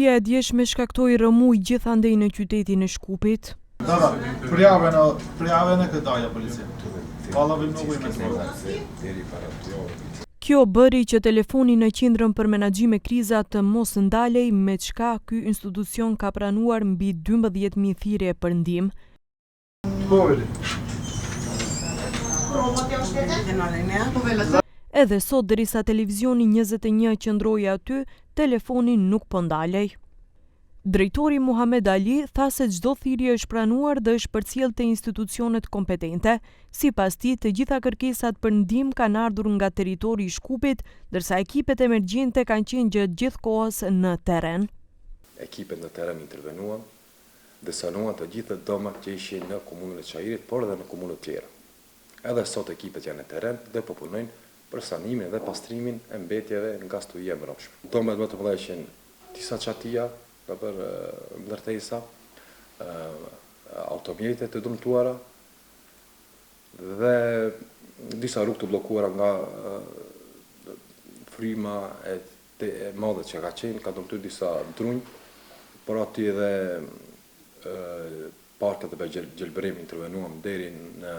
Zjarja e djeshme shkaktoi rrëmuj gjithandej në qytetin e Shkupit. Prijave në këtaja policia. Kjo bëri që telefoni në qendrën për menaxhime kriza të mos ndalej, me çka ky institucion ka pranuar mbi 12.000 thirrje për ndihmë. Edhe sot, derisa televizioni 21 qëndroi aty, telefoni nuk po ndalej. Drejtori Muhamed Ali tha se çdo thirrje është pranuar dhe është përcjell te institucionet kompetente. Sipas tij, të gjitha kërkesat për ndihmë kanë ardhur nga territori i Shkupit, ndërsa ekipet emergjente kanë qenë gjatë gjithë kohës në terren. Ekipet në terren intervenuan dhe sanuan të gjithë domat që ishin në komunën e Çajirit, por edhe në komuna të tjera. Edhe sot ekipet janë në terren dhe po punojnë për sanimin dhe pastrimin e mbetjeve nga stuhia e mbrëmshme. Domat më të mëdha ishin disa çatia për ndërtesa, automjete të dëmtuara dhe disa rrugë të bllokuara nga fryma e madhe që ka qenë, ka dëmtuar disa drunj, por aty edhe parket e gjelbërim intervenuam deri në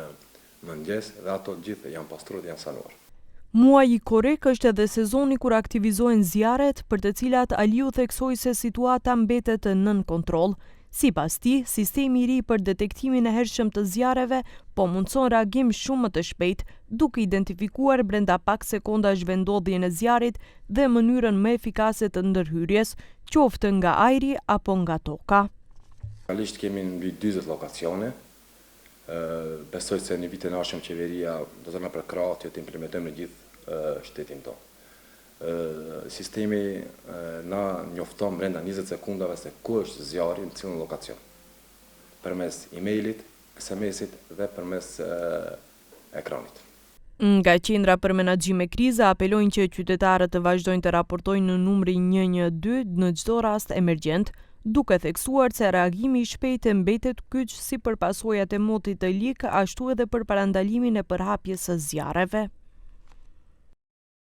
mëngjes dhe ato gjithë janë pastruar dhe janë sanuar. Muaji korrik është edhe sezoni kur aktivizohen zjarret, për të cilat Aliu theksoi se situata mbetet nën kontroll. Sipas tij, sistemi I ri për detektimin e hershëm të zjarreve po mundson reagim shumë më të shpejt, duke identifikuar brenda pak sekondash vendodhjen e zjarrit dhe mënyrën më efikase të ndërhyrjes, qoftë nga ajri apo nga toka. Realisht kemi mbi 40 lokacione. Besoj se në vitin e ardhshëm qeveria do të na përkrahë të implementojmë në gjithë shtetin tonë. Sistemi na njofton brenda 20 sekundave se ku është zjarri në cilën lokacion. Përmes emailit, SMS-it dhe përmes ekranit. Nga qendra për menaxhime kriza apelojnë që qytetarët të vazhdojnë të raportojnë në numrin 112 në çdo rast emergjent, duke theksuar se reagimi I shpejtë mbetet kyç si për pasojat e motit të lig, ashtu edhe për parandalimin e përhapjes së zjarreve.